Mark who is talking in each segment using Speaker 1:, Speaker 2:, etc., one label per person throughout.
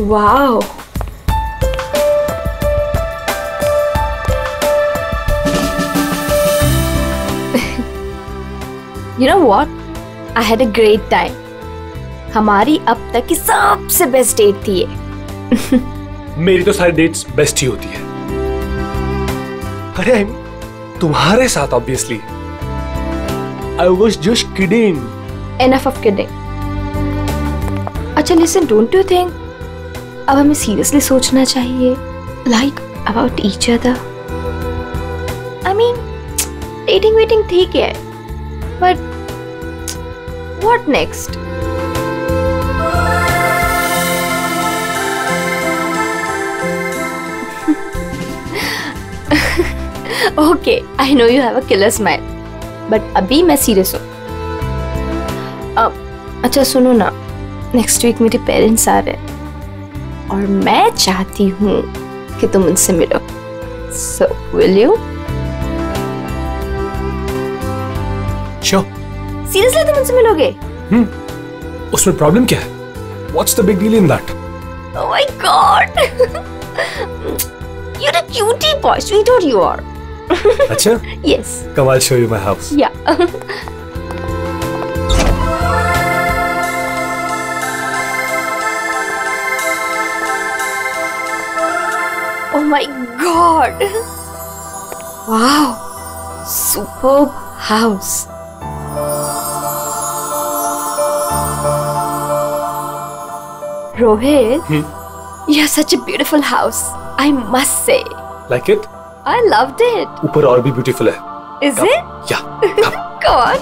Speaker 1: Wow. You know what? I had a great time. हमारी अब तक की सबसे बेस्ट डेट थी ये।
Speaker 2: मेरी तो सारी डेट्स बेस्ट ही होती है। अरे तुम्हारे साथ obviously. I was just kidding.
Speaker 1: Enough of kidding. अच्छा listen, don't you think अब हमें सीरियसली सोचना चाहिए, like about each other? I mean, dating waiting ठीक है, but what next? Okay, I know you have a killer smile, but अभी मैं serious हूँ। अच्छा सुनो ना, नेक्स्ट वीक मेरे पेरेंट्स आ रहे हैं और मैं चाहती हूँ कि तुम उनसे मिलो। So will you?
Speaker 2: Sure.
Speaker 1: Seriously तुम उनसे मिलोगे?
Speaker 2: उसमें प्रॉब्लम क्या है? What's the big deal in that?
Speaker 1: Oh my God! You're a cutie boy, sweetheart you are.
Speaker 2: अच्छा?
Speaker 1: Yes.
Speaker 2: Come, I'll show you my house.
Speaker 1: Yeah. Oh my God! Wow! Superb house. Rohit, you have such a beautiful house. I must say.
Speaker 2: Like it?
Speaker 1: I loved it.
Speaker 2: ऊपर और भी beautiful है.
Speaker 1: Is it?
Speaker 2: Yeah.
Speaker 1: Come on.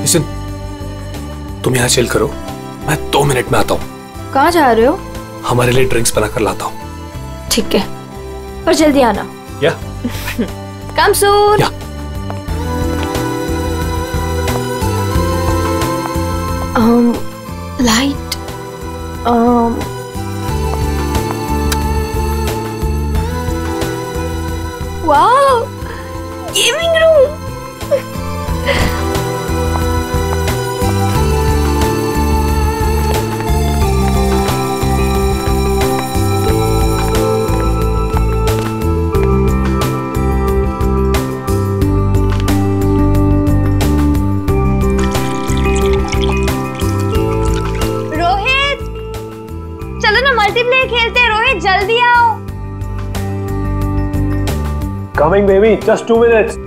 Speaker 2: Listen, तुम यहाँ chill करो, मैं 2 minute में आता हूँ।
Speaker 1: कहाँ जा रहे हो?
Speaker 2: हमारे लिए ड्रिंक्स बनाकर लाता हूँ।
Speaker 1: ठीक है, पर जल्दी आना।
Speaker 2: Yeah.
Speaker 1: Come soon.
Speaker 2: Yeah.
Speaker 1: Light. Wow, gaming room. Multiplayer खेलते हैं। रोहित जल्दी आओ।
Speaker 2: Coming baby, just 2 minutes.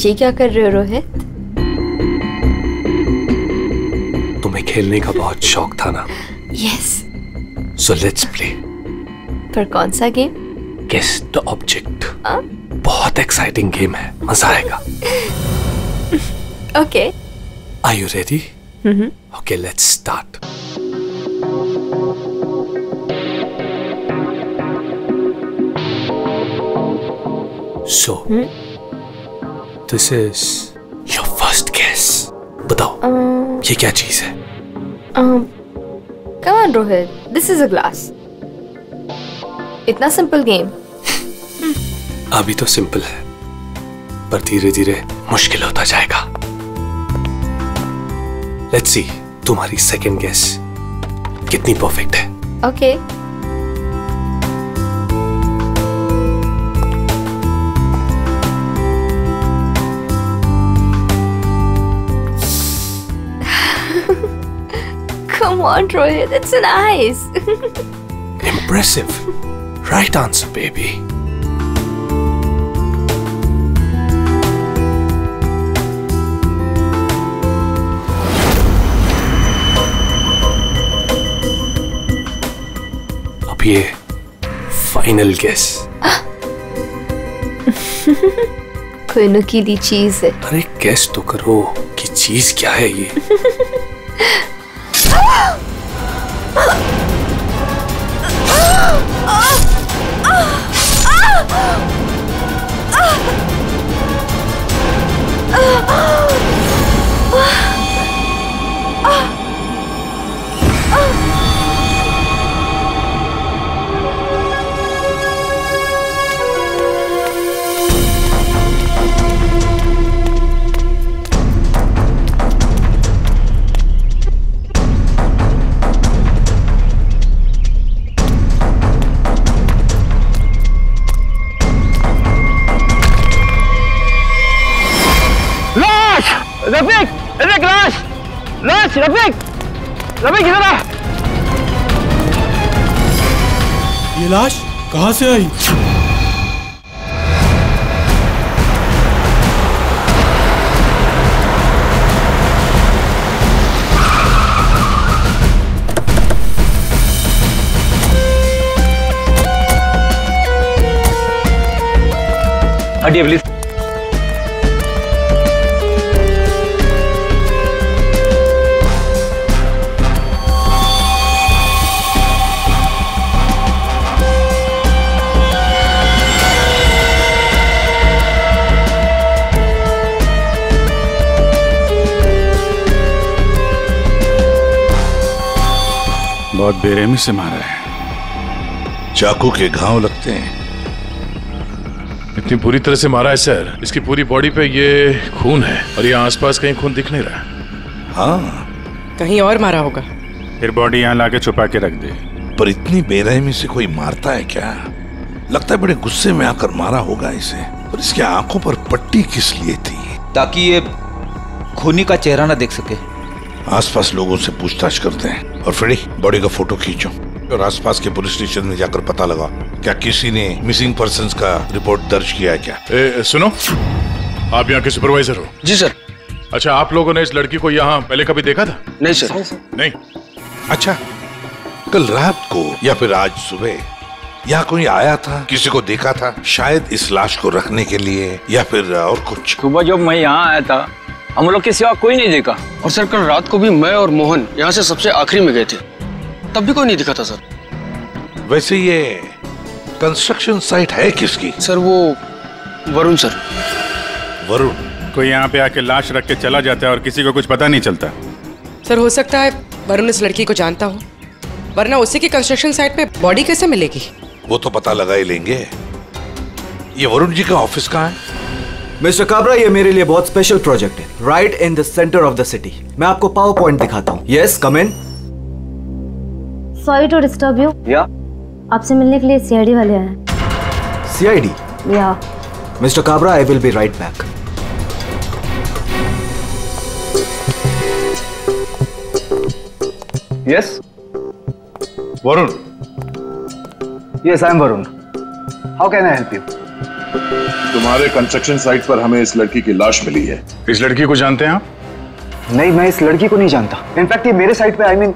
Speaker 1: ये क्या कर रहे हो रोहित?
Speaker 2: तुम्हें खेलने का बहुत शौक था ना?
Speaker 1: Yes.
Speaker 2: So let's play.
Speaker 1: पर कौन सा गेम?
Speaker 2: Guess the object. बहुत एक्साइटिंग गेम है, मजा आएगा।
Speaker 1: Okay.
Speaker 2: Are you ready? Okay, let's start. So, this is your first guess. बताओ, ये क्या चीज है?
Speaker 1: Come on, Rohit. This is a glass. इतना सिंपल गेम।
Speaker 2: अभी तो सिंपल है, पर धीरे धीरे मुश्किल होता जाएगा। Let's see, तुम्हारी सेकंड गेस कितनी परफेक्ट है।
Speaker 1: Okay. Come on, Rohit, it's nice.
Speaker 2: Impressive. Right answer, baby. अब ये फाइनल गेस।
Speaker 1: कोई नुकीली चीज है।
Speaker 2: अरे गेस तो करो कि चीज क्या है ये।
Speaker 3: रफीक, रफीक लाश, लाश, रफीक, रफीक इधर आ।
Speaker 4: ये लाश कहाँ से आई?
Speaker 3: हटिए प्लीज।
Speaker 4: बहुत बेरहमी से मारा है।
Speaker 5: चाकू के घाव लगते हैं।
Speaker 6: इतनी बुरी तरह से मारा है सर, इसकी पूरी बॉडी पे ये खून है और ये आसपास कहीं खून दिख नहीं रहा।
Speaker 5: हाँ,
Speaker 7: कहीं और मारा होगा।
Speaker 4: फिर बॉडी यहाँ लाके छुपा के रख दे।
Speaker 5: पर इतनी बेरहमी से कोई मारता है क्या? लगता है बड़े गुस्से में आकर मारा होगा इसे। और इसकी आंखों पर पट्टी किस लिए थी?
Speaker 8: ताकि ये खूनी का चेहरा ना देख सके।
Speaker 5: आसपास लोगों से पूछताछ करते हैं। और फ्रेडी, बॉडी का फोटो खींचो और आसपास के पुलिस स्टेशन में जाकर पता लगा क्या किसी ने मिसिंग पर्संस का रिपोर्ट दर्ज किया है क्या?
Speaker 6: सुनो, आप यहाँ के सुपरवाइजर हो?
Speaker 3: जी सर।
Speaker 6: अच्छा, आप लोगों ने इस लड़की को यहाँ पहले कभी देखा था?
Speaker 3: नहीं सर।
Speaker 6: नहीं।
Speaker 5: अच्छा, कल रात को या फिर आज सुबह यहाँ कोई आया था? किसी को देखा था? शायद इस लाश को रखने के लिए या फिर और कुछ?
Speaker 3: सुबह जब मैं यहाँ आया था हम लोग के सिवा कोई नहीं देखा। और सर कल रात को भी मैं और मोहन यहाँ से सबसे आखिरी में गए थे, तब भी कोई नहीं दिखा था सर।
Speaker 5: वैसे ये कंस्ट्रक्शन साइट है किसकी?
Speaker 3: सर वो वरुण सर।
Speaker 5: वरुण?
Speaker 4: कोई यहाँ पे आके लाश रख के चला जाता है और किसी को कुछ पता नहीं चलता।
Speaker 7: सर हो सकता है वरुण इस लड़की को जानता हो, वरना उसी की कंस्ट्रक्शन साइट पे बॉडी कैसे मिलेगी?
Speaker 5: वो तो पता लगा ही लेंगे। ये वरुण जी का ऑफिस कहाँ है?
Speaker 9: मिस्टर काबरा, ये मेरे लिए बहुत स्पेशल प्रोजेक्ट है। Right in the centre of the city. मैं आपको पावर पॉइंट दिखाता हूँ। Yes, come in.
Speaker 10: Sorry to disturb you.
Speaker 9: Yeah?
Speaker 10: आपसे मिलने के लिए सीआईडी वाले आए हैं।
Speaker 9: सीआईडी?
Speaker 10: या।
Speaker 9: Mister Kabra, I will be right back.
Speaker 11: Yes
Speaker 5: Varun?
Speaker 11: Yes, I am Varun. How can I help you?
Speaker 6: तुम्हारे कंस्ट्रक्शन साइट पर हमें इस लड़की की लाश मिली है। इस लड़की को जानते हैं आप?
Speaker 11: नहीं, मैं इस लड़की को नहीं जानता। इनफैक्ट ये मेरे साइट पे, आई मीन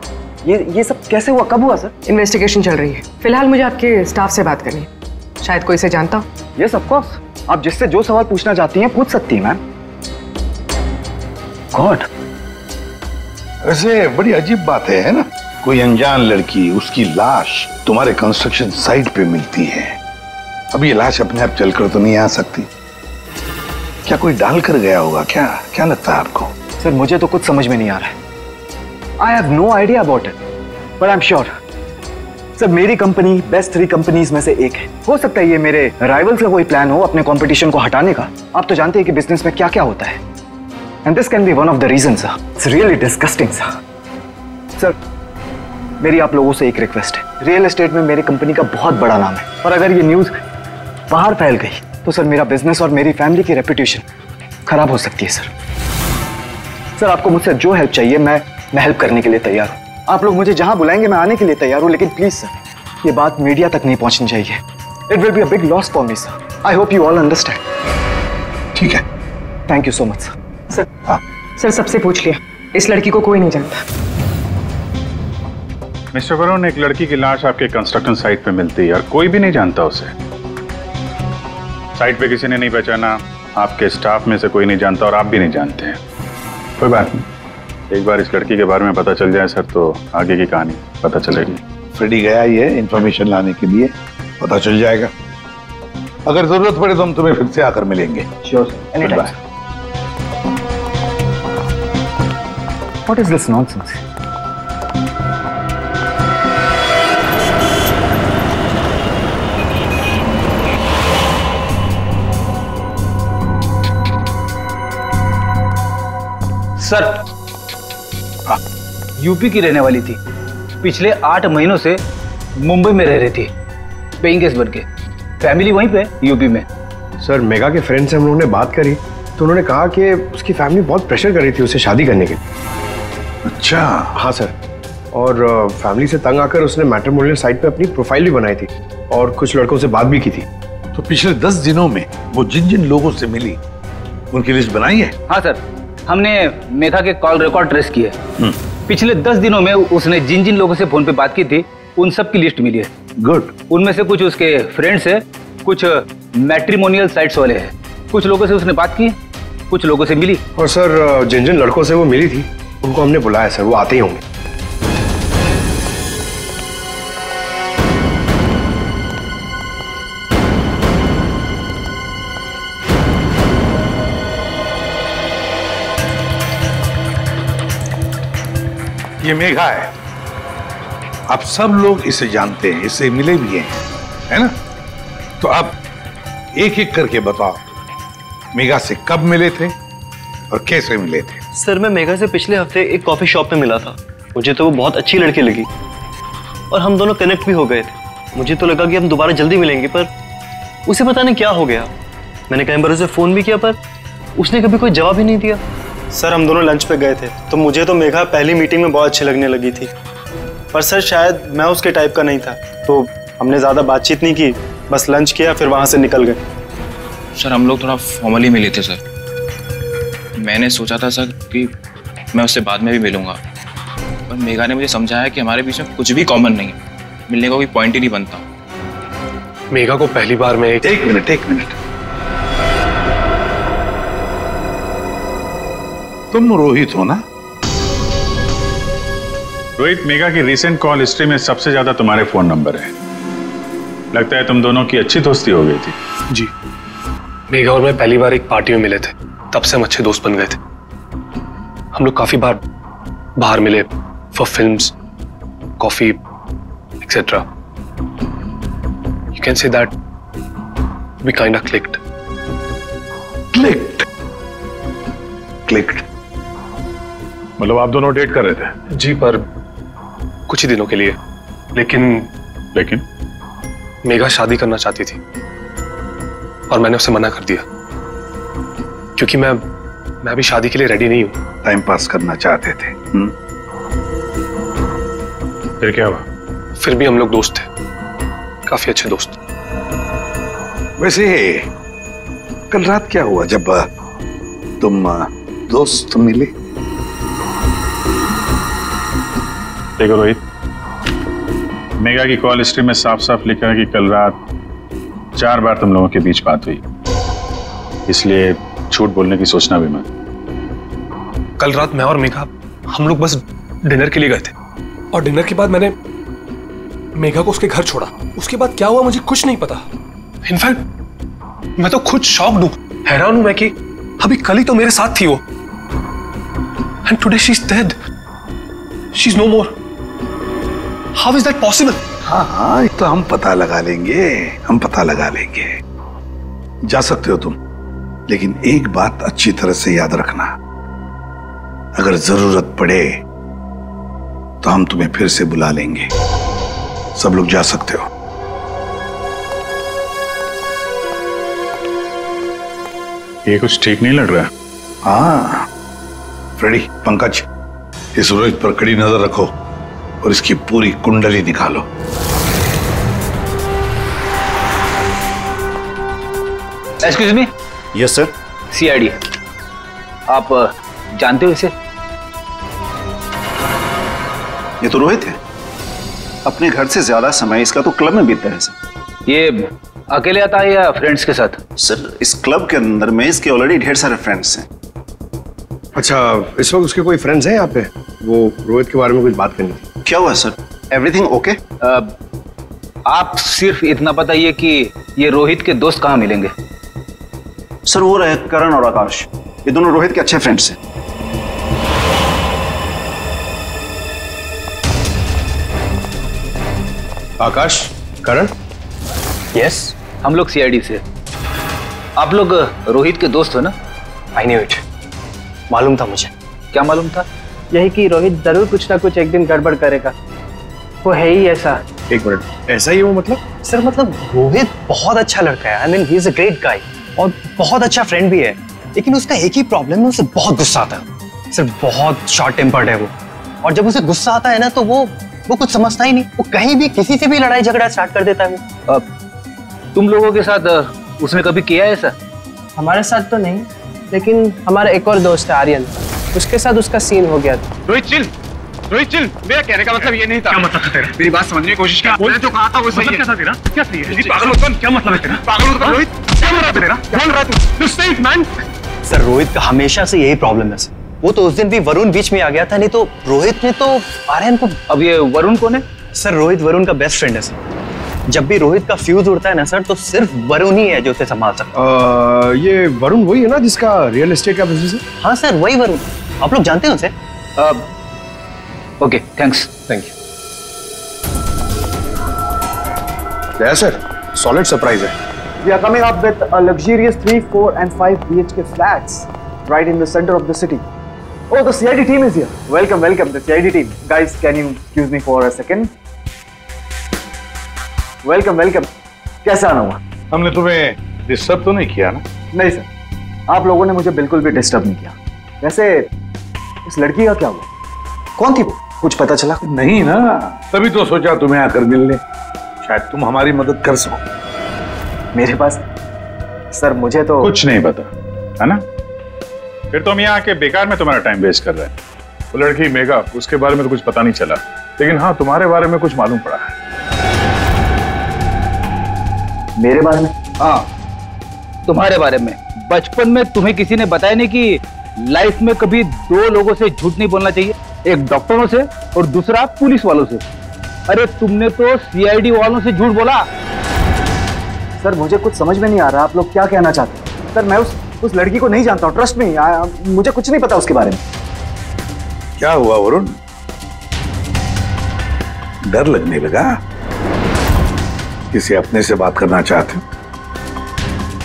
Speaker 11: ये सब कैसे हुआ, कब हुआ सर?
Speaker 7: इन्वेस्टिगेशन चल रही है। फिलहाल मुझे आपके स्टाफ से बात करनी है। शायद कोई इसे जानता हो।
Speaker 11: यस ऑफ कोर्स, आप जिससे जो सवाल पूछना चाहती हैं पूछ सकती हैं मैम। गॉड,
Speaker 5: वैसे बड़ी अजीब बात है ना? कोई अनजान लड़की, उसकी लाश तुम्हारे कंस्ट्रक्शन साइट पे मिलती है। अब ये लाश अपने आप चलकर तो नहीं आ सकती। क्या कोई डाल कर गया होगा? क्या लगता है आपको?
Speaker 11: सर मुझे तो कुछ समझ में नहीं आ रहा है। I have no idea about it, but I am sure sir मेरी कंपनी बेस्ट 3 कंपनीज में से एक है। हो सकता है ये मेरे राइवल्स का कोई प्लान हो अपने कंपटीशन को हटाने का। आप तो जानते हैं कि बिजनेस में क्या क्या होता है, and this can be one of the reason sir. It's really disgusting sir. मेरी आप लोगों से एक रिक्वेस्ट है। रियल एस्टेट में मेरी कंपनी का बहुत बड़ा नाम है, और अगर ये न्यूज बाहर फैल गई तो सर मेरा बिजनेस और मेरी फैमिली की रेपुटेशन खराब हो सकती है सर। आपको मुझसे जो हेल्प चाहिए मैं हेल्प करने के लिए तैयार हूं। आप लोग मुझे जहां बुलाएंगे मैं आने के लिए तैयार हूं, लेकिन प्लीज सर ये बात मीडिया तक नहीं पहुंचनी चाहिए। It will be a big loss for me sir. I hope you all understand.
Speaker 5: ठीक है,
Speaker 11: thank you so much sir.
Speaker 7: Sir सबसे पूछ लिया, इस लड़की को कोई नहीं जानता।
Speaker 4: मिस्टर वरुण, एक लड़की की लाश आपके कंस्ट्रक्शन साइट पे मिलती है और कोई भी नहीं जानता उसे। साइट पे किसी ने नहीं पहचाना, आपके स्टाफ में से कोई नहीं जानता और आप भी नहीं जानते हैं। कोई बात नहीं, एक बार इस लड़की के बारे में पता चल जाए सर तो आगे की कहानी पता चलेगी।
Speaker 5: फ्रेडी गया ही है इंफॉर्मेशन लाने के लिए, पता चल जाएगा। अगर जरूरत पड़े तो हम तुम्हें फिर से आकर मिलेंगे।
Speaker 11: Sure sir, any time. What is this nonsense?
Speaker 8: Sir, UP की रहने वाली थी, पिछले 8 महीनों से मुंबई में रह रही थी, पेइंग गेस्ट बन के। फैमिली वहीं पे यूपी में।
Speaker 12: सर, मेघा के फ्रेंड से हम लोगों ने बात करी तो उन्होंने कहा कि उसकी फैमिली बहुत प्रेशर कर रही थी उसे शादी करने के लिए।
Speaker 5: अच्छा।
Speaker 12: हाँ सर, और फैमिली से तंग आकर उसने मैट्रिमोनियल साइट पे अपनी प्रोफाइल भी बनाई थी और कुछ लड़कों से बात भी की थी।
Speaker 5: तो पिछले 10 दिनों में वो जिन जिन लोगों से मिली उनकी लिस्ट बनाई है?
Speaker 8: हाँ सर, हमने मेघा के कॉल रिकॉर्ड ट्रेस किए। पिछले 10 दिनों में उसने जिन जिन लोगों से फोन पे बात की थी उन सब की लिस्ट मिली है।
Speaker 5: गुड।
Speaker 8: उनमें से कुछ उसके फ्रेंड्स है, कुछ मैट्रिमोनियल साइट्स वाले हैं। कुछ लोगों से उसने बात की, कुछ लोगों से मिली।
Speaker 12: और सर, जिन जिन लड़कों से वो मिली थी उनको हमने बुलाया सर, वो आते ही होंगे।
Speaker 5: ये मेघा है, आप सब लोग इसे जानते हैं, इससे मिले भी हैं, है ना? तो अब एक एक करके बताओ, मेघा से कब मिले थे और कैसे मिले थे?
Speaker 13: सर, मैं मेघा से पिछले हफ्ते एक कॉफी शॉप पे मिला था। मुझे तो वो बहुत अच्छी लड़की लगी और हम दोनों कनेक्ट भी हो गए थे। मुझे तो लगा कि हम दोबारा जल्दी मिलेंगे, पर उसे पता नहीं क्या हो गया। मैंने कई बार उसे फोन भी किया पर उसने कभी कोई जवाब ही नहीं दिया।
Speaker 14: सर, हम दोनों लंच पे गए थे तो मुझे तो मेघा पहली मीटिंग में बहुत अच्छी लगने लगी थी, पर सर शायद मैं उसके टाइप का नहीं था, तो हमने ज़्यादा बातचीत नहीं की, बस लंच किया फिर वहाँ से निकल गए।
Speaker 15: सर, हम लोग थोड़ा फॉर्मली मिले थे सर। मैंने सोचा था सर कि मैं उससे बाद में भी मिलूंगा, पर मेघा ने मुझे समझाया कि हमारे बीच में कुछ भी कॉमन नहीं है, मिलने का कोई पॉइंट ही नहीं बनता।
Speaker 2: मेघा को पहली बार में
Speaker 5: एक मिनट, तुम रोहित हो ना?
Speaker 4: रोहित, मेघा की रिसेंट कॉल हिस्ट्री में सबसे ज्यादा तुम्हारे फोन नंबर है। लगता है तुम दोनों की अच्छी दोस्ती हो गई थी।
Speaker 2: जी, मेघा और मैं पहली बार एक पार्टी में मिले थे, तब से हम अच्छे दोस्त बन गए थे। हम लोग काफी बार बाहर मिले for films, coffee etcetera. You can say that we kind of clicked.
Speaker 4: मतलब आप दोनों डेट कर रहे थे?
Speaker 2: जी, पर कुछ ही दिनों के लिए। लेकिन मेघा शादी करना चाहती थी और मैंने उसे मना कर दिया, क्योंकि मैं अभी शादी के लिए रेडी नहीं हूं।
Speaker 5: टाइम पास करना चाहते थे।
Speaker 4: फिर क्या हुआ?
Speaker 2: फिर भी हम लोग दोस्त थे, काफी अच्छे दोस्त।
Speaker 5: वैसे कल रात क्या हुआ जब तुम दोस्त मिले?
Speaker 4: देखो रोहित, मेघा की कॉल हिस्ट्री में साफ साफ लिखा है कि कल रात 4 बार तुम लोगों के बीच बात हुई, इसलिए झूठ बोलने की सोचना भी मत।
Speaker 2: कल रात मैं और मेघा हम लोग बस डिनर के लिए गए थे, और डिनर के बाद मैंने मेघा को उसके घर छोड़ा। उसके बाद क्या हुआ मुझे कुछ नहीं पता। इनफैक्ट मैं तो खुद शॉक्ड हूं, हैरान हूं मैं कि अभी कल ही तो मेरे साथ थी वो, and today she is dead, she is no more. How is that possible?
Speaker 5: हाँ, ये तो हम पता लगा लेंगे, जा सकते हो तुम, लेकिन एक बात अच्छी तरह से याद रखना, अगर जरूरत पड़े तो हम तुम्हें फिर से बुला लेंगे। सब लोग जा सकते हो।
Speaker 4: ये कुछ ठीक नहीं लग रहा।
Speaker 5: हाँ फ्रेडी, पंकज, इस रोहित पर कड़ी नजर रखो और इसकी पूरी कुंडली निकालो।
Speaker 8: Excuse me.
Speaker 11: Yes sir.
Speaker 8: CID, आप जानते हो इसे?
Speaker 11: ये तो रोहित है, अपने घर से ज्यादा समय इसका तो क्लब में बीतता है सर।
Speaker 8: ये अकेले आता है या फ्रेंड्स के साथ?
Speaker 16: सर इस क्लब के अंदर में इसके ऑलरेडी ढेर सारे फ्रेंड्स हैं।
Speaker 12: अच्छा, इस वक्त उसके कोई फ्रेंड्स हैं यहाँ पे? वो रोहित के बारे में कुछ बात करनी थी।
Speaker 16: क्या हुआ सर? Everything okay?
Speaker 8: आप सिर्फ इतना बताइए कि ये रोहित के दोस्त कहाँ मिलेंगे?
Speaker 16: सर वो रहे करण और आकाश, ये दोनों रोहित के अच्छे फ्रेंड्स हैं।
Speaker 12: आकाश, करण?
Speaker 8: यस, हम लोग सीआईडी से। आप लोग रोहित के दोस्त हो ना?
Speaker 11: आई न्यू इट, मालूम था मुझे।
Speaker 8: क्या मालूम था?
Speaker 11: यही कि रोहित जरूर कुछ ना कुछ एक दिन गड़बड़ करेगा, वो है ही ऐसा।
Speaker 12: एक मिनट, ऐसा ही वो मतलब?
Speaker 11: सर मतलब रोहित बहुत अच्छा लड़का है, I mean he is a great guy और बहुत अच्छा फ्रेंड भी है, लेकिन उसका एक ही प्रॉब्लम है, उसे बहुत गुस्सा आता है। सर बहुत शॉर्ट टेम्पर्ड है वो, और जब उसे गुस्सा आता है ना तो वो कुछ समझता ही नहीं, वो कहीं भी किसी से भी लड़ाई झगड़ा स्टार्ट कर देता है वो।
Speaker 8: तुम लोगों के साथ उसने कभी किया है ऐसा?
Speaker 11: हमारे साथ तो नहीं, लेकिन हमारा एक और दोस्त है आर्यन, उसके साथ उसका सीन हो गया था।
Speaker 3: रोहित चिल, रोहित चिल, मेरा कहने का मतलब ये नहीं था। क्या मतलब था तेरा? मेरी बात समझने की कोशिश कर। मैंने जो कहा था वो सही है। क्या था तेरा? क्या सही है? पागल हो क्या मतलब है तेरा? पागल हो रोहित? क्या हो रहा है तेरा? क्या हो रहा है तू? Stay man.
Speaker 11: सर रोहित का हमेशा से यही प्रॉब्लम है सर। वो तो उस दिन भी वरुण बीच में आ गया था, नहीं तो रोहित ने तो आर्यन को।
Speaker 8: अब ये वरुण कौन है?
Speaker 11: सर रोहित वरुण का बेस्ट फ्रेंड है सर। जब भी रोहित का फ्यूज उड़ता है ना सर, तो सिर्फ वरुण ही है जो उसे संभाल सकता है।
Speaker 12: ये वरुण वही है ना जिसका रियल एस्टेट का बिजनेस है?
Speaker 11: हाँ सर वही वरुण, आप लोग जानते हैं उसे?
Speaker 8: Okay thanks.
Speaker 11: Thank
Speaker 12: you. Sir solid surprise है।
Speaker 9: We are coming up with a luxurious 3, 4 and 5 BHK flats right in the center of the city. Oh, the CID team is here. Welcome, welcome, the CID team. Guys, can you excuse me for a second? Welcome, welcome. कैसा आना हुआ?
Speaker 4: हमने तुम्हें disturb तो नहीं किया ना?
Speaker 9: नहीं सर, आप लोगों ने मुझे बिल्कुल भी डिस्टर्ब नहीं किया। वैसे इस लड़की का क्या हुआ? कौन थी वो? कुछ पता चला?
Speaker 5: नहीं ना, तभी तो सोचा तुम्हें आकर मिल ले, शायद तुम हमारी मदद कर सको।
Speaker 9: मेरे पास सर मुझे तो
Speaker 4: कुछ नहीं पता है ना? फिर तो हम यहाँ आके बेकार में तुम्हारा टाइम वेस्ट कर रहे हैं। वो लड़की मेघा, उसके बारे में तो कुछ पता नहीं चला, लेकिन हाँ तुम्हारे बारे में कुछ मालूम पड़ा है।
Speaker 9: मेरे बारे में?
Speaker 8: हाँ तुम्हारे बारे में। बचपन में तुम्हें किसी ने बताया नहीं कि लाइफ में कभी दो लोगों से झूठ नहीं बोलना चाहिए, एक डॉक्टरों से और दूसरा पुलिस वालों से। अरे तुमने तो सीआईडी वालों से झूठ बोला।
Speaker 9: सर मुझे कुछ समझ में नहीं आ रहा, आप लोग क्या कहना चाहते हैं? सर मैं उस लड़की को नहीं जानता हूँ, ट्रस्ट में मुझे कुछ नहीं पता उसके बारे में।
Speaker 5: क्या हुआ वरुण, डर लगने लगा? किसी अपने से बात करना चाहते हो?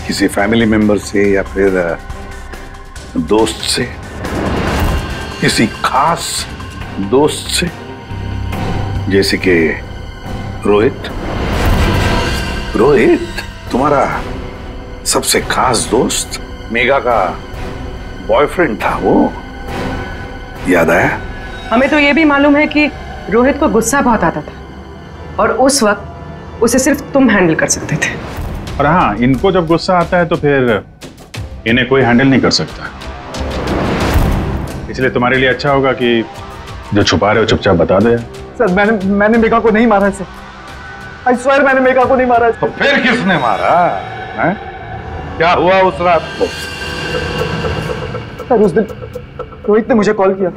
Speaker 5: किसी फैमिली मेंबर से या फिर दोस्त से? किसी खास दोस्त से जैसे कि रोहित? रोहित तुम्हारा सबसे खास दोस्त, मेघा का बॉयफ्रेंड था वो, याद आया?
Speaker 7: हमें तो ये भी मालूम है कि रोहित को गुस्सा बहुत आता था और उस वक्त उसे सिर्फ तुम हैंडल कर सकते थे।
Speaker 4: और हाँ, इनको जब गुस्सा आता है तो फिर इन्हें कोई हैंडल नहीं कर सकता, इसलिए तुम्हारे लिए अच्छा होगा कि जो छुपा रहे हो चुपचाप बता दे।
Speaker 9: सर मैंने मेघा को नहीं मारा इसे। I swear मैंने मेघा को नहीं मारा।
Speaker 5: तो फिर किसने मारा है? क्या हुआ उस रात को?
Speaker 9: सर उस दिन रोहित ने मुझे कॉल किया,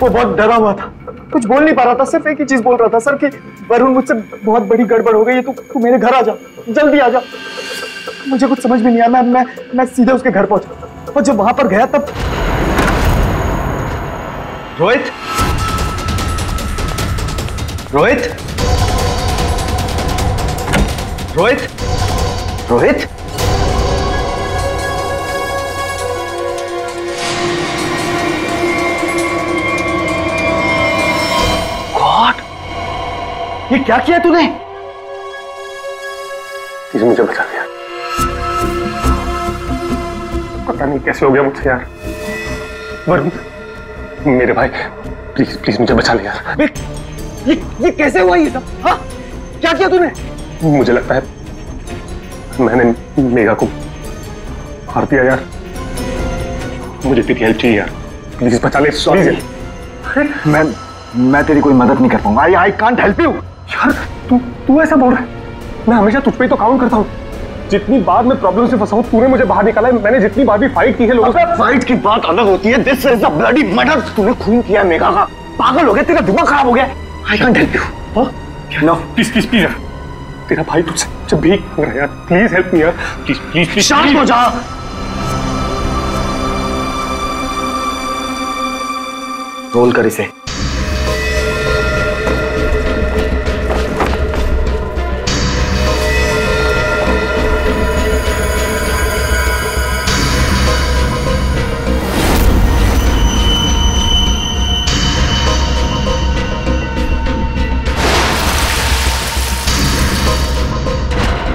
Speaker 9: वो बहुत डरा हुआ था, कुछ बोल नहीं पा रहा था, सिर्फ एक ही चीज बोल रहा था, सर कि वरुण मुझसे बहुत बड़ी गड़बड़ हो गई है, तू मेरे घर आ जा, जल्दी आ जा। मुझे कुछ समझ में नहीं आया, मैं सीधे उसके घर पहुंचा और जब वहां पर गया तब
Speaker 11: रोहित रोहित रोहित रोहित
Speaker 9: गॉड, ये क्या किया तूने?
Speaker 2: प्लीज मुझे बचा दिया, पता नहीं कैसे हो गया मुझसे यार। वरुण मेरे भाई, प्लीज प्लीज मुझे बचा लिया।
Speaker 9: ये कैसे हुआ ये सब? हाँ क्या किया तूने?
Speaker 2: मुझे लगता है मैंने मेघा को मार दिया यार, मुझे तेरी हेल्प चाहिए यार, प्लीज बचा ले। सॉरी
Speaker 9: मैं तेरी कोई मदद नहीं कर पाऊंगा। I can't help you.
Speaker 2: यार तू ऐसा बोल रहा है?
Speaker 9: मैं हमेशा तुझ पे ही तो काउंट करता हूँ। जितनी बार मैं प्रॉब्लम से फंसा हूँ तूने मुझे बाहर निकाला है। मैंने जितनी बार भी फाइट की है लोगों से।
Speaker 11: फाइट की बात अलग होती है। This is a bloody murder. तूने खून किया मेघा का। पागल हो गया, तेरा दिमाग खराब हो गया। I can't help you. No
Speaker 9: please please please, तेरा भाई तुझसे भीख मांग रहा है यार, प्लीज हेल्प मी यार, प्लीज प्लीज प्लीज।
Speaker 11: शांत हो जा। रोल कर इसे।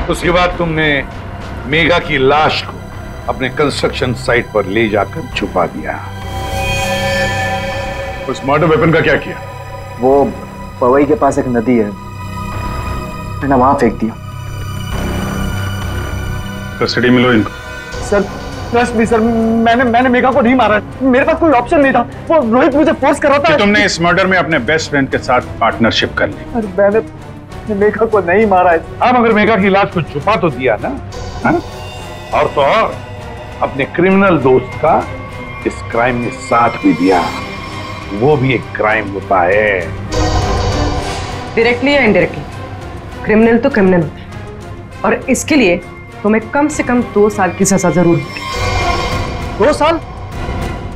Speaker 17: उसके बाद तुमने मेघा की लाश को अपने कंस्ट्रक्शन साइट पर ले जाकर छुपा दिया।
Speaker 4: उस मर्डर वेपन का क्या किया?
Speaker 11: वो पवई के पास एक नदी है, मैंने वहां फेंक दिया।
Speaker 4: कस्टडी में लो इनको।
Speaker 9: सर ट्रस्ट मी सर, मैंने मेघा को नहीं मारा। मेरे पास कोई ऑप्शन नहीं था। वो रोहित मुझे फोर्स कर रहा था।
Speaker 4: तुमने इस मर्डर में अपने बेस्ट फ्रेंड के साथ पार्टनरशिप कर ली।
Speaker 9: अरे मैंने मेघा को नहीं मारा है।
Speaker 17: अब अगर मेघा की लाश को छुपा तो दिया ना, हा? और तो और अपने क्रिमिनल दोस्त का इस क्राइम में साथ भी दिया। वो भी एक क्राइम होता है।
Speaker 7: डायरेक्टली या इनडायरेक्टली क्रिमिनल तो क्रिमिनल होता है, और इसके लिए तुम्हें कम से कम 2 साल की सजा जरूर होगी।
Speaker 9: 2 साल?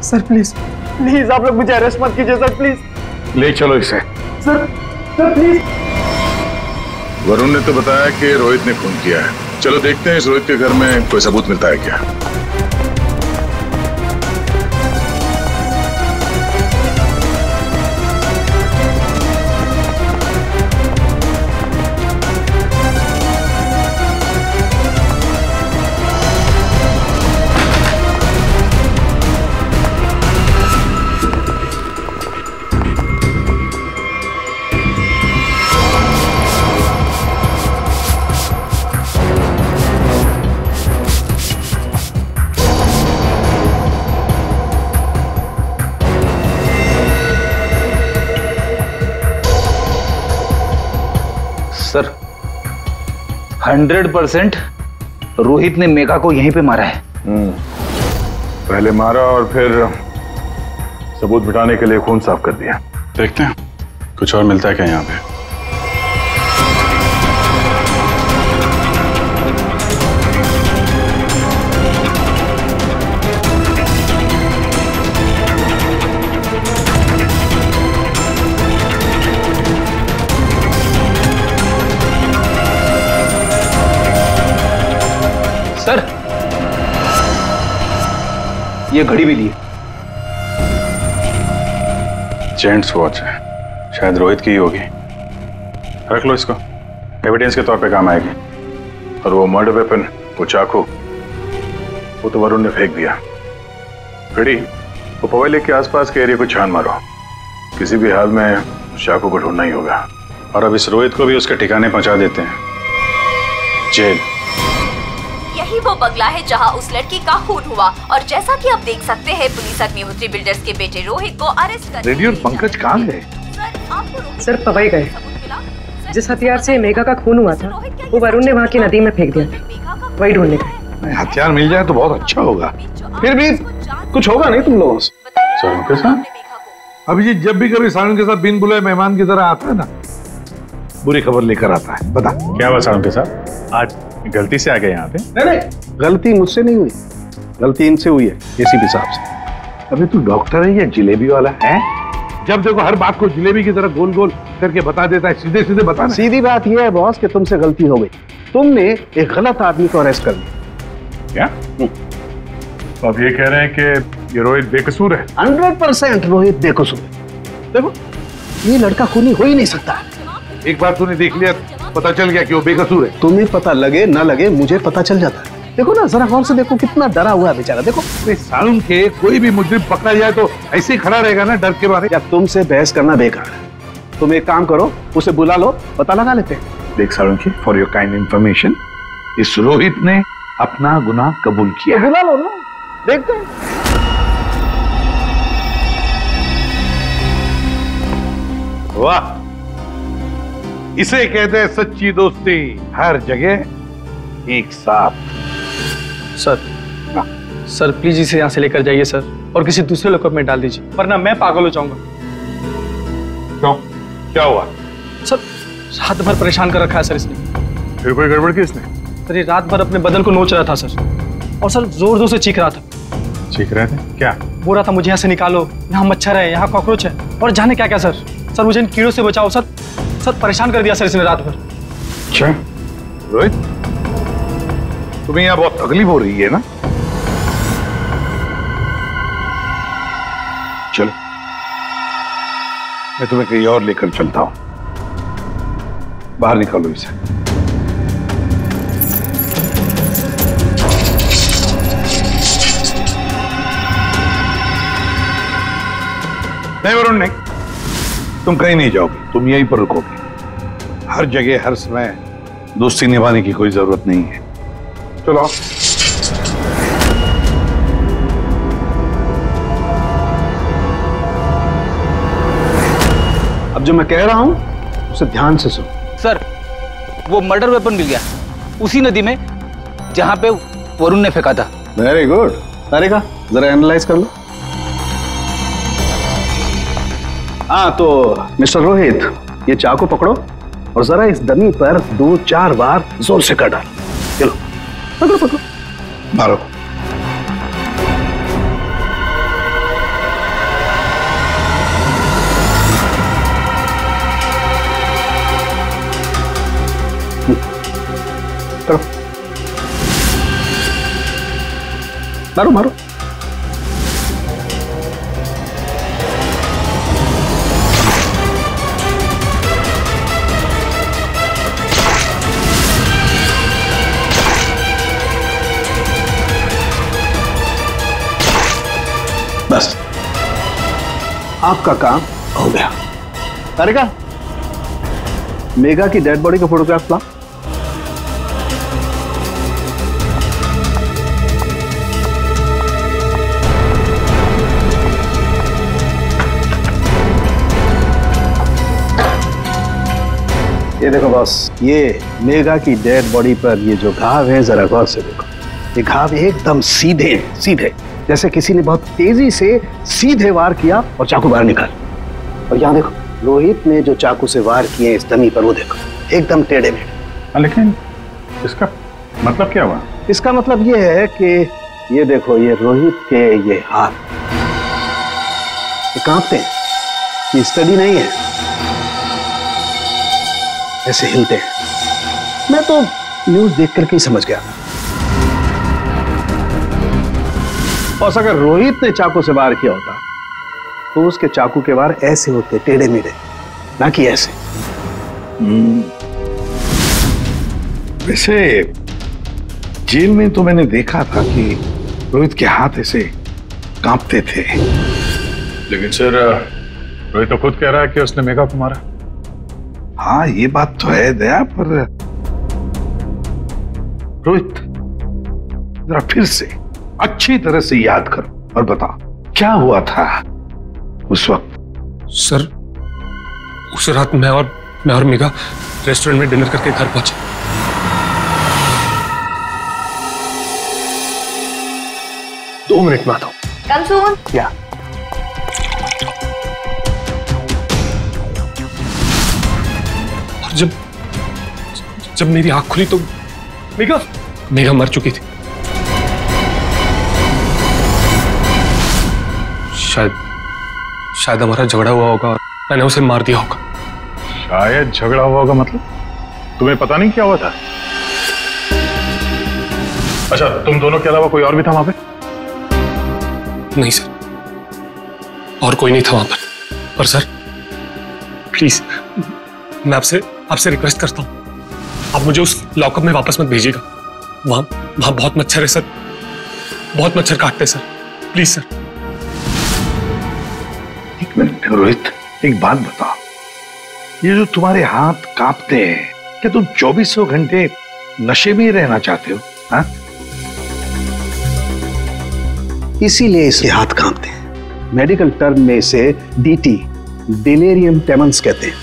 Speaker 9: सर प्लीज प्लीज आप लोग मुझे अरेस्ट मत कीजिए सर, प्लीज।
Speaker 17: ले चलो इसे।
Speaker 9: Sir please.
Speaker 6: वरुण ने तो बताया कि रोहित ने खून किया है। चलो देखते हैं इस रोहित के घर में कोई सबूत मिलता है क्या।
Speaker 8: सर 100% रोहित ने मेघा को यहीं पे मारा है।
Speaker 6: पहले मारा और फिर सबूत मिटाने के लिए खून साफ कर दिया।
Speaker 4: देखते हैं कुछ और मिलता है क्या यहाँ पे।
Speaker 8: सर ये घड़ी भी ली।
Speaker 4: जेंट्स वॉच है, शायद रोहित की ही होगी। रख लो इसको, एविडेंस के तौर पे काम आएगी। और वो मर्डर वेपन, वो चाकू, वो तो वरुण ने फेंक दिया। घड़ी, वो पवई लेक के आसपास के एरिया को छान मारो। किसी भी हाल में उस चाकू को ढूंढना ही होगा। और अब इस रोहित को भी उसके ठिकाने पहुंचा देते हैं, जेल।
Speaker 18: यही वो बंगला है जहां उस लड़की का खून हुआ, और जैसा कि आप देख सकते हैं पुलिस अग्निहोत्री बिल्डर्स के बेटे रोहित को अरेस्ट कर।
Speaker 17: रेडी और पंकज कहाँ गए?
Speaker 7: सर पवई गए। जिस हथियार से मेघा का खून हुआ था वो वरुण ने वहाँ की नदी में फेंक दिया था, वही ढूंढने गए।
Speaker 17: हथियार मिल जाए तो बहुत अच्छा होगा। फिर भी कुछ होगा नहीं तुम लोगों से?
Speaker 6: सारुण के साथ?
Speaker 17: अभिजीत जब भी कभी सारुण के साथ बिन बुलाए मेहमान की तरह आता है ना, बुरी खबर लेकर आता है। बता
Speaker 4: क्या हुआ सारुण के साथ? आज गलती से आ गए यहाँ पे?
Speaker 17: नहीं, गलती मुझसे नहीं हुई, गलती इनसे हुई है एसीपी साहब से। अभी तू डॉक्टर है या जिलेबी वाला है? जब देखो हर बात को जिलेबी की तरह गोल गोल करके बता देता है। सीधे सीधे बता।
Speaker 12: सीधी बात यह है बॉस कि तुमसे गलती हो गई। तुमने एक गलत आदमी को अरेस्ट कर लिया।
Speaker 6: क्या? तो आप ये कह रहे हैं कि ये रोहित बेकसूर है?
Speaker 12: 100% रोहित बेकसूर है। देखो ये लड़का खूनी हो ही नहीं सकता।
Speaker 17: एक बार तूने देख लिया, पता चल गया कि वो बेकसूर है।
Speaker 12: तुम्हें पता लगे ना लगे मुझे पता चल जाता है। देखो ना जरा गौर से देखो, कितना डरा हुआ है बेचारा। देखो
Speaker 17: सारुण के कोई भी मुजरिम पकड़ा जाए तो ऐसे ही खड़ा रहेगा ना डर के मारे।
Speaker 12: या तुमसे बहस करना बेकार है। तुम एक काम करो, उसे बुला लो, पता लगा लेते हैं।
Speaker 17: देख सारुण की, फॉर योर काइंड इंफॉर्मेशन, इस रोहित ने अपना गुनाह कबूल किया।
Speaker 12: बुला लो ना, देखते हैं।
Speaker 17: वाह, इसे कहते हैं सच्ची दोस्ती, हर जगह एक साथ।
Speaker 9: सर प्लीज इसे यहाँ से लेकर जाइए सर, और किसी दूसरे लॉकअप में डाल दीजिए, वरना मैं पागल हो जाऊंगा।
Speaker 17: क्यों, क्या हुआ?
Speaker 9: सर रात भर परेशान कर रखा है सर इसने।
Speaker 17: फिर कोई गड़बड़ की इसने?
Speaker 9: सर ये रात भर अपने बदन को नोच रहा था सर, और सर जोर जोर से चीख रहा था।
Speaker 17: चीख रहे थे? क्या?
Speaker 9: बोल रहा था मुझे यहाँ से निकालो, यहाँ मच्छर है, यहाँ कॉकरोच है, और जाने क्या क्या सर। सर मुझे इन कीड़ों से बचाओ सर। सर परेशान कर दिया सर इसने रात भर।
Speaker 17: अच्छा रोहित, तुम्हें यहाँ बहुत तकलीफ हो रही है ना? चलो मैं तुम्हें कहीं और लेकर चलता हूं, बाहर निकालो इसे। नहीं वरुण नहीं, तुम कहीं नहीं जाओगे, तुम यहीं पर रुकोगे। हर जगह हर समय दोस्ती निभाने की कोई जरूरत नहीं है। चलो आओ।
Speaker 16: अब जो मैं कह रहा हूं उसे ध्यान से सुनो।
Speaker 8: सर वो मर्डर वेपन मिल गया उसी नदी में जहां पे वरुण ने फेंका था।
Speaker 16: Very good. तारिका जरा एनालाइज कर लो। हाँ तो मिस्टर रोहित, ये चाकू पकड़ो और जरा इस डमी पर 2-4 बार जोर से कर डालो। चलो पकड़ो पकड़ो,
Speaker 17: मारो।
Speaker 16: मारो मारो। बस आपका काम हो गया। तारिका, मेघा की डेड बॉडी का फोटोग्राफ ला। ये देखो बॉस, ये मेघा की डेड बॉडी पर ये जो घाव है जरा गौर से देखो। ये घाव एकदम सीधे सीधे, जैसे किसी ने बहुत तेजी से सीधे वार किया और चाकू बाहर निकाल। और यहाँ देखो, रोहित ने जो चाकू से वार किए इस डमी पर, वो देखो एकदम टेढ़े मेढ़े।
Speaker 17: लेकिन इसका मतलब क्या हुआ?
Speaker 16: इसका मतलब ये है कि ये देखो, ये रोहित के ये हाथ ये कांपते हैं, ये स्टडी नहीं है, ऐसे हिलते हैं। मैं तो न्यूज देख करके ही समझ गया। और अगर रोहित ने चाकू से वार किया होता तो उसके चाकू के वार ऐसे होते, टेढ़े मेढ़े, ना कि ऐसे।
Speaker 17: वैसे जेल में तो मैंने देखा था कि रोहित के हाथ ऐसे कांपते थे।
Speaker 4: लेकिन सर रोहित तो खुद कह रहा है कि उसने मेघा को मारा।
Speaker 17: हाँ ये बात तो है दया, पर रोहित जरा फिर से अच्छी तरह से याद करो और बताओ क्या हुआ था उस वक्त।
Speaker 2: सर उस रात मैं और मेघा रेस्टोरेंट में डिनर करके घर पहुंचे। दो मिनट में आता हूं।
Speaker 1: कम सून।
Speaker 2: क्या? और जब मेरी आंख खुली तो मेघा मर चुकी थी। शायद हमारा झगड़ा हुआ होगा और मैंने उसे मार दिया होगा।
Speaker 4: शायद झगड़ा हुआ होगा मतलब? तुम्हें पता नहीं क्या हुआ था? अच्छा, तुम दोनों के अलावा कोई और भी था वहां पे?
Speaker 2: नहीं सर, और कोई नहीं था वहां पर सर प्लीज मैं आपसे रिक्वेस्ट करता हूं, आप मुझे उस लॉकअप में वापस मत भेजिएगा। वहां बहुत मच्छर है सर, बहुत मच्छर काटते हैं सर, प्लीज सर।
Speaker 17: एक मिनट रोहित, एक बात बताओ, ये जो तुम्हारे हाथ कांपते हैं, क्या तुम 2400 घंटे नशे में ही रहना चाहते हो? हाँ?
Speaker 16: इसीलिए इसके हाथ कांपते हैं। मेडिकल टर्म में इसे डीटी, डिलेरियम ट्रेमेंस कहते हैं।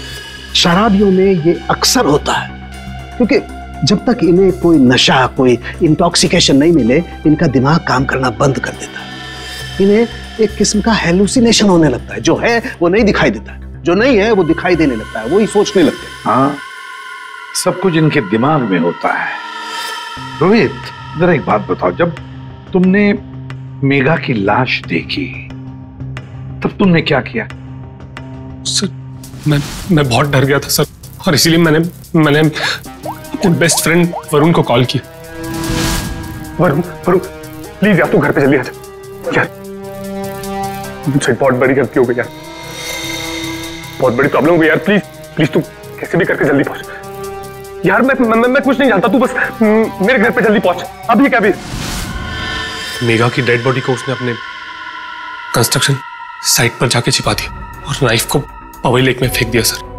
Speaker 16: शराबियों में ये अक्सर होता है, क्योंकि जब तक इन्हें कोई नशा, कोई इंटॉक्सिकेशन नहीं मिले, इनका दिमाग काम करना बंद कर देता है। इन्हें एक किस्म का हेलुसिनेशन होने लगता है। जो है वो नहीं दिखाई देता है, जो नहीं है वो दिखाई देने लगता है, वही सोचने लगते हैं।
Speaker 17: हाँ, सब कुछ इनके दिमाग में होता है। रोहित, जरा एक बात बताओ, जब तुमने मेघा की लाश देखी तब तुमने क्या किया?
Speaker 2: सर, मैं बहुत डर गया था सर, और इसीलिए मैंने अपने बेस्ट फ्रेंड वरुण को कॉल किया। वरुण प्लीज यार, तू घर पे जल्दी आ जा यार, मुझसे बहुत बड़ी गलती हो गई यार, बहुत बड़ी प्रॉब्लम हो गई यार। प्लीज तू कैसे भी करके जल्दी पहुंच यार। मैं कुछ नहीं जानता, तू बस मेरे घर पे जल्दी पहुंच, अभी क्या भी। मेघा की डेड बॉडी को उसने अपने कंस्ट्रक्शन साइट पर जाके छिपा दिया और नाइफ को पवई लेक में फेंक दिया सर।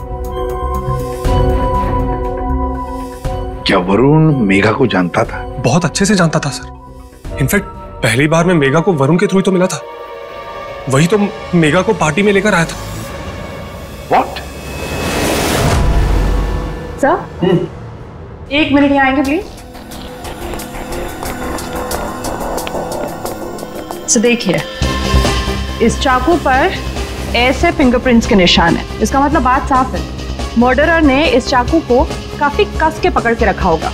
Speaker 17: क्या वरुण मेघा को जानता था?
Speaker 2: बहुत अच्छे से जानता था सर। इनफैक्ट पहली बार मैं मेघा को वरुण के थ्रू ही तो मिला था, वही तो मेघा को पार्टी में लेकर आया था।
Speaker 17: What?
Speaker 7: सर, 1 मिनट यहाँ आएंगे प्लीज। तो देखिए, इस चाकू पर ऐसे फिंगरप्रिंट्स के निशान है। इसका मतलब बात साफ है, मर्डरर ने इस चाकू को काफी कस के पकड़ के रखा होगा,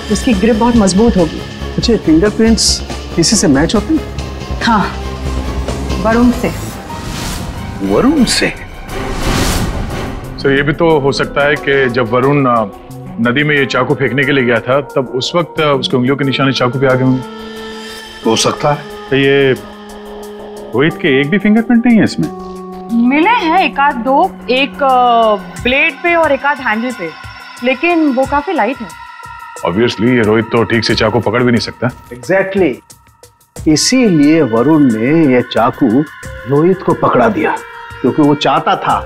Speaker 7: जिसकी ग्रिप बहुत मजबूत होगी।
Speaker 16: अच्छा, फिंगरप्रिंट्स किसी से मैच होते हैं?
Speaker 7: हाँ, वरुण से।
Speaker 17: वरुण से?
Speaker 6: सर, ये भी तो हो सकता है कि जब वरुण नदी में ये चाकू फेंकने के लिए गया था, तब उस वक्त उसके उंगलियों के निशान चाकू पे आ गए होंगे।
Speaker 17: हो सकता है।
Speaker 4: तो ये रोहित के एक भी फिंगरप्रिंट नहीं है इसमें?
Speaker 7: मिले हैं एक आध दो, एक ब्लेड पे और एक आध हैंडल पे, लेकिन वो काफी लाइट है।
Speaker 6: ऑब्वियसली ये रोहित तो ठीक से चाकू पकड़ भी नहीं सकता।
Speaker 16: एग्जैक्टली, इसीलिए वरुण ने यह चाकू रोहित को पकड़ा दिया, क्योंकि वो चाहता था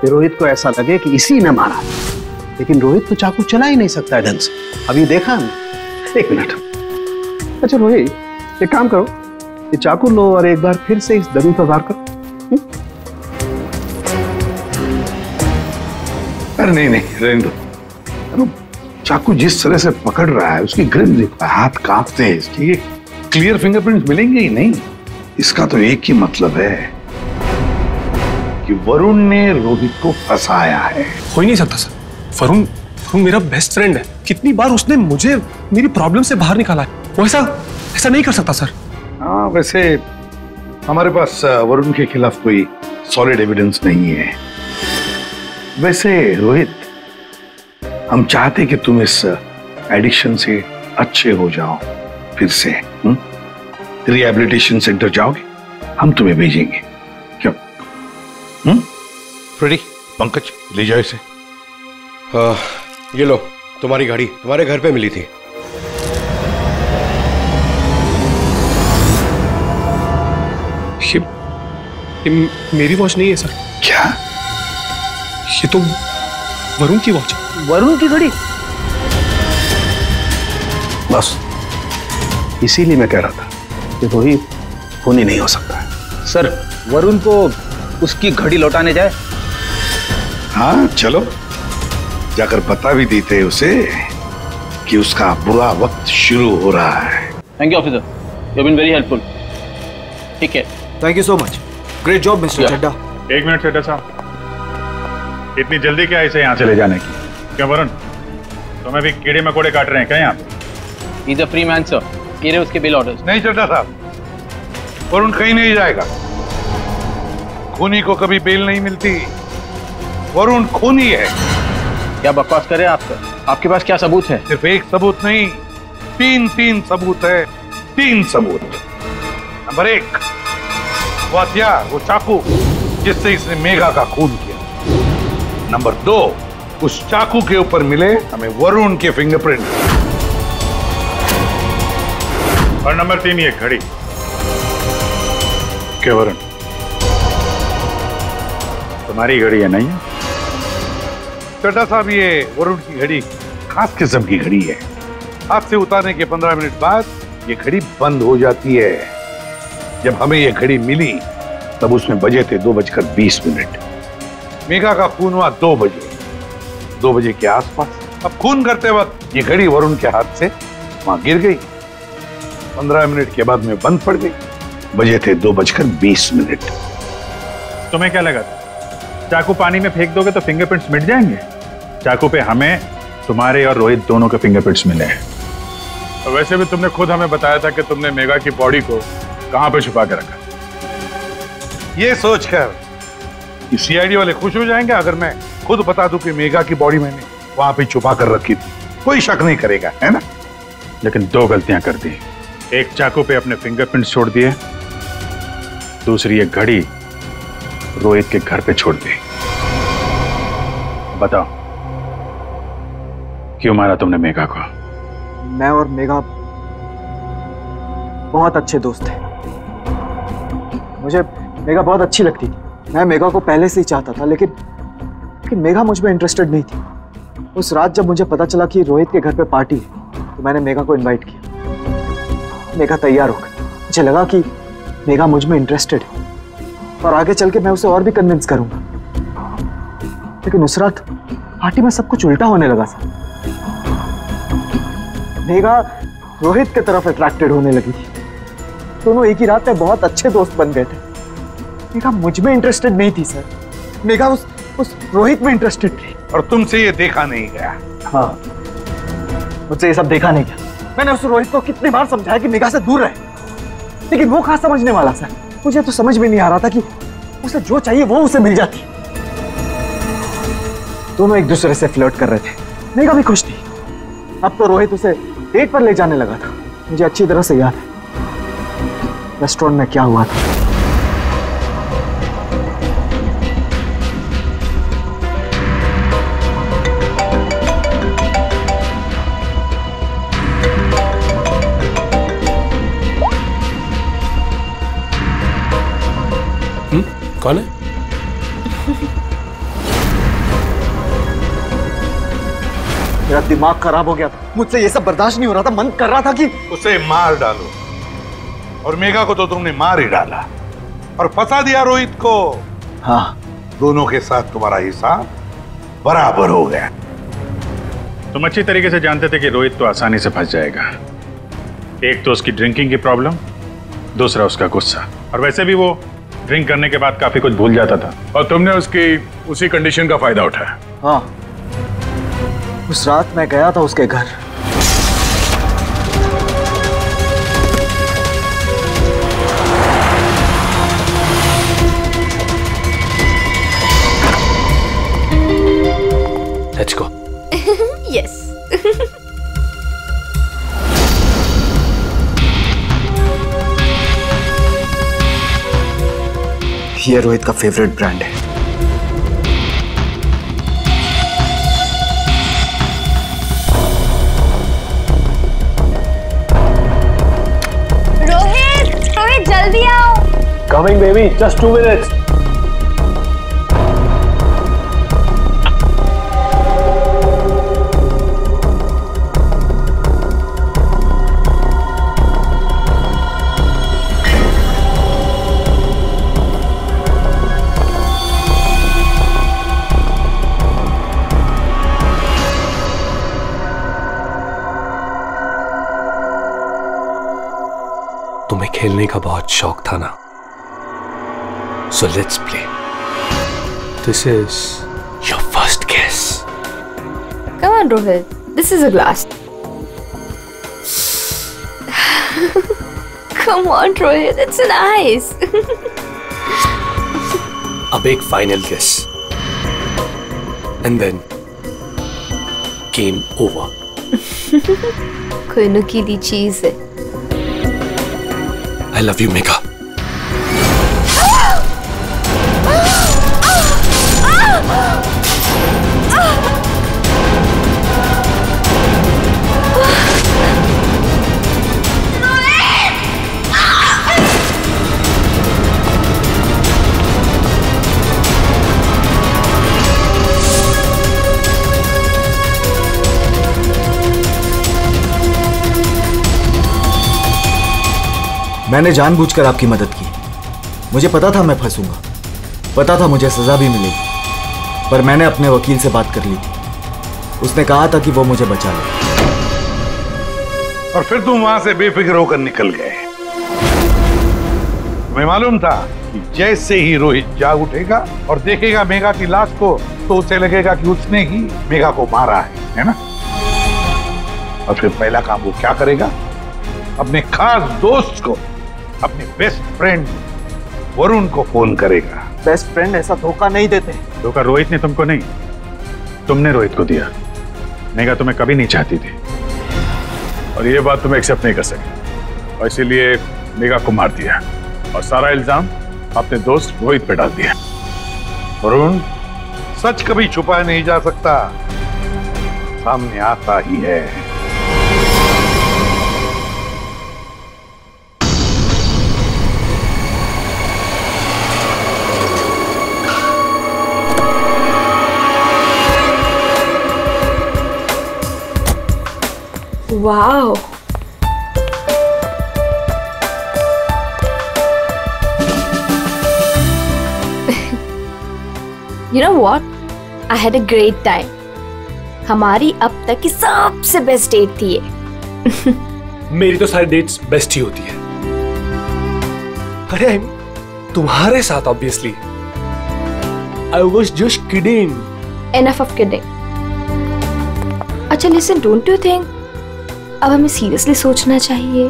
Speaker 16: कि रोहित को ऐसा लगे कि इसी ने मारा। लेकिन रोहित तो चाकू चला ही नहीं सकता है ढंग से। अभी देखा हमने। 1 मिनट। अच्छा रोहित, एक काम करो, ये चाकू लो और एक बार फिर से इस डमी पर वार करो।
Speaker 17: अरे नहीं, रहने दो। चाकू जिस तरह से पकड़ रहा है, उसकी ग्रिप देखो, हाथ कांपते हैं इसके, ये क्लियर फिंगरप्रिंट्स मिलेंगे ही नहीं। इसका तो एक ही मतलब है कि वरुण ने रोहित को फंसाया है।
Speaker 2: हो ही नहीं सकता सर, वरुण मेरा बेस्ट फ्रेंड है। कितनी बार उसने मुझे मेरी प्रॉब्लम से बाहर निकाला है, वो ऐसा नहीं कर सकता सर।
Speaker 17: हाँ, वैसे हमारे पास वरुण के खिलाफ कोई सॉलिड एविडेंस नहीं है। वैसे रोहित, हम चाहते कि तुम इस एडिक्शन से अच्छे हो जाओ, फिर से रिहैबिलिटेशन सेंटर जाओगे, हम तुम्हें भेजेंगे। क्यों?
Speaker 12: फ्रेडी, पंकज, ले जाओ इसे। ये लो, तुम्हारी गाड़ी तुम्हारे घर पे मिली थी।
Speaker 2: ये मेरी वॉच नहीं है सर।
Speaker 17: क्या?
Speaker 2: ये तो वरुण की वॉच है।
Speaker 16: वरुण की घड़ी? बस इसीलिए मैं कह रहा था कि रोहित खूनी नहीं हो सकता है।
Speaker 8: सर, वरुण को उसकी घड़ी लौटाने जाए?
Speaker 17: हाँ चलो, जाकर बता भी देते उसे कि उसका बुरा वक्त शुरू हो रहा है।
Speaker 15: Thank you officer, you have been very helpful. ठीक है,
Speaker 11: thank you so much, great job mister Chadda.
Speaker 4: 1 minute Chadda साहब, इतनी जल्दी क्या इसे यहाँ से ले जाने की? क्या वरुण, तुम्हें भी कीड़े मकोड़े काट रहे हैं क्या यहाँ पे?
Speaker 15: He is a free man sir, ये रहे उसके बिल ऑर्डर्स।
Speaker 17: नहीं चड्डा साहब, वरुण कहीं नहीं जाएगा। खूनी को कभी बेल नहीं मिलती। वरुण खूनी है।
Speaker 15: क्या बकवास कर रहे हैं आप सर? आपके पास क्या सबूत है?
Speaker 17: सिर्फ एक सबूत नहीं, 3 सबूत है। 3 सबूत। नंबर 1, वो हथियार, वो चाकू जिससे इसने मेघा का खून किया। नंबर 2, उस चाकू के ऊपर मिले हमें वरुण के फिंगरप्रिंट।
Speaker 4: और नंबर 3, ये घड़ी। क्या वरुण, तुम्हारी घड़ी है नहीं है? चड्डा साहब, ये वरुण की घड़ी खास किस्म की घड़ी है। हाथ से उतारने के 15 मिनट बाद ये घड़ी बंद हो जाती है। जब हमें ये घड़ी मिली तब उसमें बजे थे 2:20। मेघा का खून हुआ 2 बजे।
Speaker 17: 2 बजे के आसपास। अब खून करते वक्त ये घड़ी वरुण के हाथ से वहां गिर गई। 15 मिनट के बाद में बंद पड़ गई। बजे थे 2:20।
Speaker 6: तुम्हें क्या लगा चाकू पानी में फेंक दोगे तो फिंगरप्रिंट्स मिट जाएंगे? चाकू पे हमें, तुम्हारे और रोहित दोनों के फिंगरप्रिंट्स मिले हैं। और वैसे भी तुमने खुद हमें बताया था कि तुमने मेघा की बॉडी को कहां पे छुपा के रखा।
Speaker 17: ये सोचकर कि सीआईडी वाले खुश हो जाएंगे अगर मैं खुद बता दूं कि मेघा की बॉडी मैंने वहां पे छुपा कर रखी थी। कोई शक नहीं करेगा, है ना?
Speaker 6: लेकिन 2 गलतियां कर दी। एक चाकू पे अपने फिंगरप्रिंट्स छोड़ दिए, दूसरी एक घड़ी रोहित के घर पे छोड़ दी। बताओ क्यों मारा तुमने मेघा को?
Speaker 11: मैं और मेघा बहुत अच्छे दोस्त थे। मुझे मेघा बहुत अच्छी लगती थी। मैं मेघा को पहले से ही चाहता था, लेकिन मेघा मुझ में इंटरेस्टेड नहीं थी। उस रात जब मुझे पता चला कि रोहित के घर पे पार्टी है तो मैंने मेघा को इनवाइट किया। मेघा तैयार हो गई। मुझे लगा कि मेघा मुझ में इंटरेस्टेड है और आगे चल के मैं उसे और भी कन्विंस करूंगा। लेकिन उस रात पार्टी में सब कुछ उल्टा होने लगा सर। मेघा रोहित की तरफ अट्रैक्टेड होने लगी थी। दोनों एक ही रात में बहुत अच्छे दोस्त बन गए थे। मेघा मुझ में इंटरेस्टेड नहीं थी सर। मेघा उस रोहित में इंटरेस्टेड थी।
Speaker 17: और तुमसे ये देखा नहीं गया?
Speaker 11: हाँ, मुझसे ये सब देखा नहीं गया। मैंने उस रोहित को कितनी बार समझाया कि मेघा से दूर रहे, लेकिन वो कहाँ समझने वाला सर। मुझे तो समझ में नहीं आ रहा था कि उसे जो चाहिए वो उसे मिल जाती। दोनों एक दूसरे से फ्लर्ट कर रहे थे। मेघा भी खुश थी। अब तो रोहित उसे डेट पर ले जाने लगा था। मुझे अच्छी तरह से याद है रेस्टोरेंट में क्या हुआ था।
Speaker 2: कौन है?
Speaker 11: मेरा दिमाग खराब हो गया था। मुझसे ये सब बर्दाश्त नहीं हो रहा था। मन कर रहा था कि
Speaker 17: उसे मार डालो। और मेघा को तो तुमने मार ही डाला और फंसा दिया रोहित को।
Speaker 11: हाँ,
Speaker 17: दोनों के साथ तुम्हारा हिसाब बराबर हो गया।
Speaker 6: तुम अच्छी तरीके से जानते थे कि रोहित तो आसानी से फंस जाएगा। एक तो उसकी ड्रिंकिंग की प्रॉब्लम, दूसरा उसका गुस्सा। और वैसे भी वो ड्रिंक करने के बाद काफी कुछ भूल जाता था और तुमने उसकी उसी कंडीशन का फायदा उठाया।
Speaker 11: हाँ, उस रात मैं गया था उसके घर।
Speaker 2: Let's go.
Speaker 18: Yes.
Speaker 11: ये रोहित का फेवरेट ब्रांड है।
Speaker 10: रोहित जल्दी आओ।
Speaker 12: Coming baby, just 2 minutes.
Speaker 2: तुम्हें खेलने का बहुत शौक था ना, so let's play. This is your first kiss.
Speaker 1: Come on, Rohit. This is a glass. Come on, Rohit. It's nice.
Speaker 2: अब एक final kiss. And then game over.
Speaker 1: कोई नुकीली चीज है।
Speaker 2: I love you, Megha.
Speaker 11: मैंने जानबूझकर आपकी मदद की। मुझे पता था मैं फंसूंगा, पता था मुझे सजा भी मिलेगी, पर मैंने अपने वकील से बात कर ली थी उसने कहा था कि वो मुझे बचा ले,
Speaker 17: और फिर तुम वहां से बेफिक्र होकर निकल गए। तुम्हें मालूम था कि जैसे ही रोहित जाग उठेगा और देखेगा मेघा की लाश को तो उसे लगेगा कि उसने ही मेघा को मारा है ना? और फिर पहला काम वो क्या करेगा? अपने खास दोस्त को, अपने बेस्ट फ्रेंड वरुण को फोन करेगा।
Speaker 9: बेस्ट फ्रेंड ऐसा धोखा नहीं देते।
Speaker 6: धोखा रोहित ने तुमको नहीं, तुमने रोहित को दिया। मेघा तुम्हें कभी नहीं चाहती थी और ये बात तुम एक्सेप्ट नहीं कर सके, और इसीलिए मेघा को मार दिया और सारा इल्जाम अपने दोस्त रोहित पे डाल दिया।
Speaker 17: वरुण, सच कभी छुपाया नहीं जा सकता, सामने आता ही है।
Speaker 1: Wow. You know what? I had a great time. हमारी अब तक की सबसे बेस्ट डेट थी ये।
Speaker 2: मेरी तो सारी डेट्स बेस्ट ही होती है। अरे तुम्हारे साथ obviously. I was just kidding.
Speaker 1: Enough of kidding. अच्छा listen, don't you think अब हमें सीरियसली सोचना चाहिए,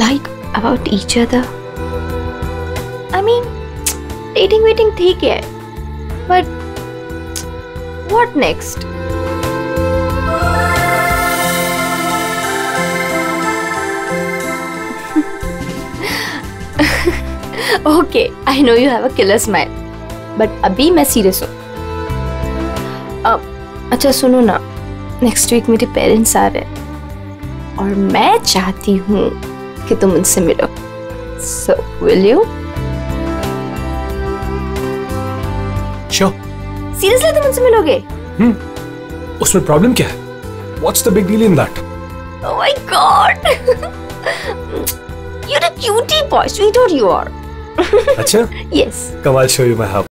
Speaker 1: like about each other? I mean, dating waiting ठीक है, but what next? Okay, I know you have a killer smile, but अभी मैं serious हूँ। अच्छा सुनो ना, नेक्स्ट वीक मेरे पेरेंट्स आ रहे हैं और मैं चाहती हूँ कि तुम उनसे मिलो। So, will you?
Speaker 2: Sure.
Speaker 1: Seriously तुम उनसे मिलोगे?
Speaker 2: उसमें प्रॉब्लम क्या है? What's the big deal in that?
Speaker 1: Oh my God! You're a cutie boy, sweetheart you are.
Speaker 2: अच्छा?
Speaker 1: Yes.
Speaker 2: Come, I'll show you my house.